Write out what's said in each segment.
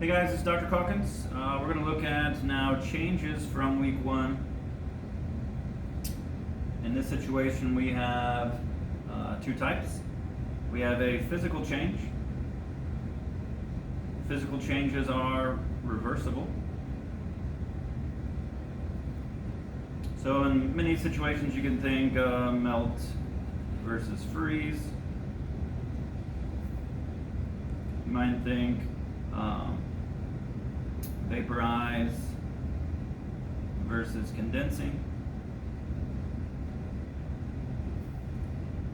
Hey guys, it's Dr. Calkins. We're going to look at now changes from week 1. In this situation we have two types. We have a physical change. Physical changes are reversible. So in many situations you can think melt versus freeze. You might think vaporize versus condensing.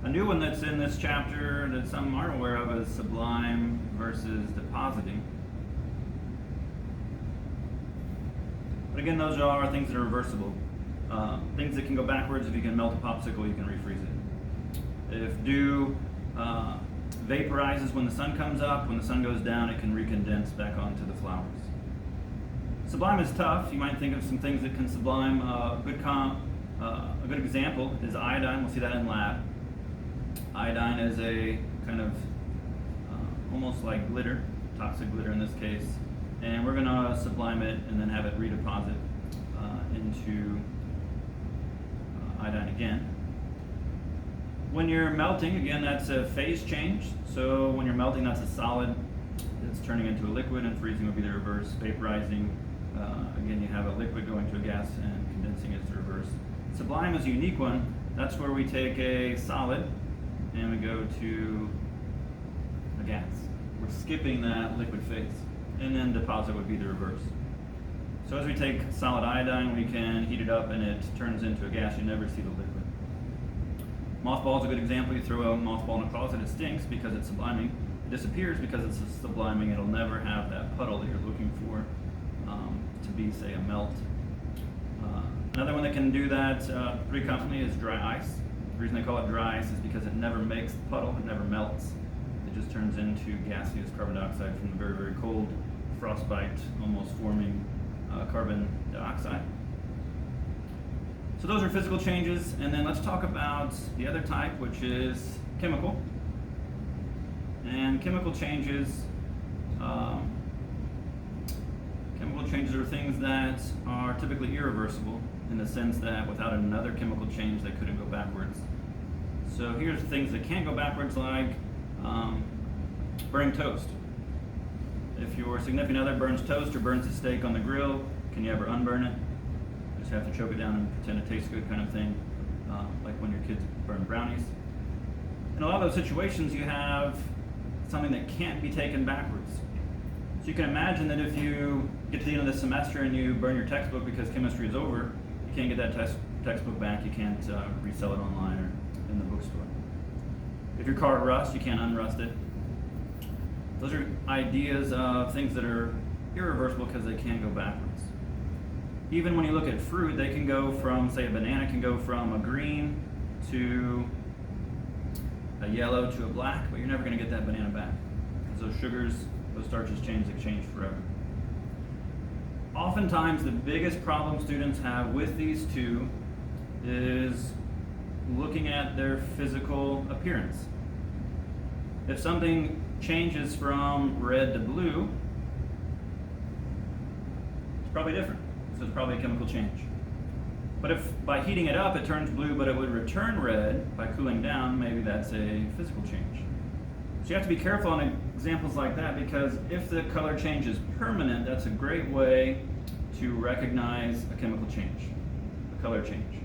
A new one that's in this chapter that some aren't aware of is sublime versus depositing. But again, those are things that are reversible. Things that can go backwards. If you can melt a popsicle, you can refreeze it. If dew vaporizes when the sun comes up, when the sun goes down, it can recondense back onto the flowers. Sublime is tough. You might think of some things that can sublime. A good example is iodine. We'll see that in lab. Iodine is a kind of almost like glitter, toxic glitter in this case, and we're going to sublime it and then have it redeposit into iodine again. When you're melting, again, that's a phase change. So when you're melting, that's a solid. It's turning into a liquid, and freezing would be the reverse. Vaporizing, again, you have a liquid going to a gas, and condensing is the reverse. Sublime is a unique one. That's where we take a solid and we go to a gas. We're skipping that liquid phase. And then deposit would be the reverse. So as we take solid iodine, we can heat it up and it turns into a gas. You never see the liquid. Mothball is a good example. You throw a mothball in a closet, it stinks because it's subliming. It disappears because it's subliming. It'll never have that puddle that you're looking for to be, say, a melt. Another one that can do that pretty confidently is dry ice. The reason they call it dry ice is because it never makes the puddle, it never melts. It just turns into gaseous carbon dioxide from the very, very cold frostbite, almost forming carbon dioxide. So those are physical changes, and then let's talk about the other type, which is chemical. And chemical changes are things that are typically irreversible in the sense that without another chemical change they couldn't go backwards. So here's things that can't go backwards, like burning toast. If your significant other burns toast or burns a steak on the grill, can you ever unburn it? You just have to choke it down and pretend it tastes good, kind of thing, like when your kids burn brownies. In a lot of those situations you have something that can't be taken backwards. So you can imagine that if you get to the end of the semester and you burn your textbook because chemistry is over, you can't get that textbook back, you can't resell it online or in the bookstore. If your car rusts, you can't unrust it. Those are ideas of things that are irreversible because they can go backwards. Even when you look at fruit, they can go from, say, a banana can go from a green to a yellow to a black, but you're never going to get that banana back. Because those sugars, those starches change, they change forever. Oftentimes, the biggest problem students have with these two is looking at their physical appearance. If something changes from red to blue, it's probably different. So it's probably a chemical change. But if by heating it up it turns blue but it would return red by cooling down, maybe that's a physical change. So you have to be careful on examples like that, because if the color change is permanent, that's a great way to recognize a chemical change, a color change.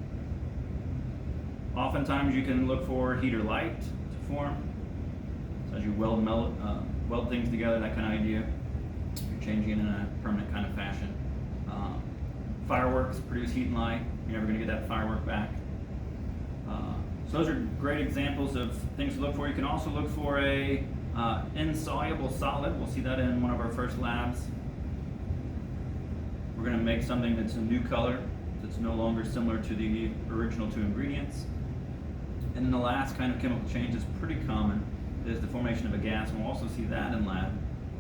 Oftentimes you can look for heat or light to form. So as you weld things together, that kind of idea, you're changing it in a permanent kind of fashion. Fireworks produce heat and light. You're never going to get that firework back. So those are great examples of things to look for. You can also look for a insoluble solid. We'll see that in one of our first labs. We're going to make something that's a new color, that's no longer similar to the original two ingredients. And then the last kind of chemical change is pretty common, is the formation of a gas, and we'll also see that in lab.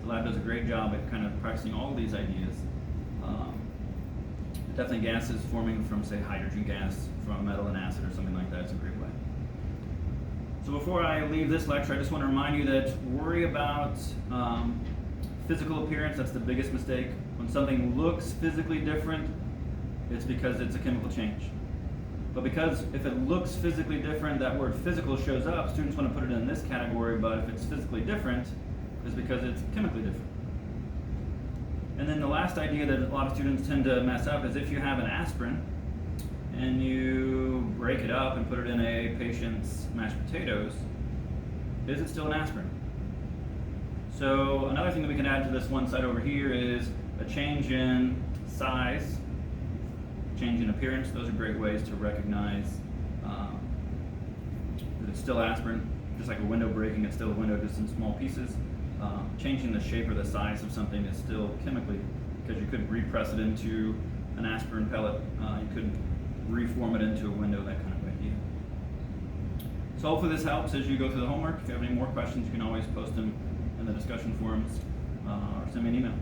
The lab does a great job at kind of practicing all these ideas. Definitely gases forming from, say, hydrogen gas from a metal and acid or something like that is a great way. So before I leave this lecture, I just want to remind you that worry about Physical appearance, that's the biggest mistake. When something looks physically different, it's because it's a chemical change. But because if it looks physically different, that word physical shows up, students want to put it in this category, but if it's physically different, it's because it's chemically different. And then the last idea that a lot of students tend to mess up is if you have an aspirin and you break it up and put it in a patient's mashed potatoes, is it still an aspirin? So another thing that we can add to this one side over here is a change in size, change in appearance. Those are great ways to recognize that it's still aspirin. Just like a window breaking, it's still a window, just in small pieces. Changing the shape or the size of something is still chemically, because you couldn't repress it into an aspirin pellet. You couldn't reform it into a window, that kind of idea. So hopefully this helps as you go through the homework. If you have any more questions, you can always post them in the discussion forums or send me an email.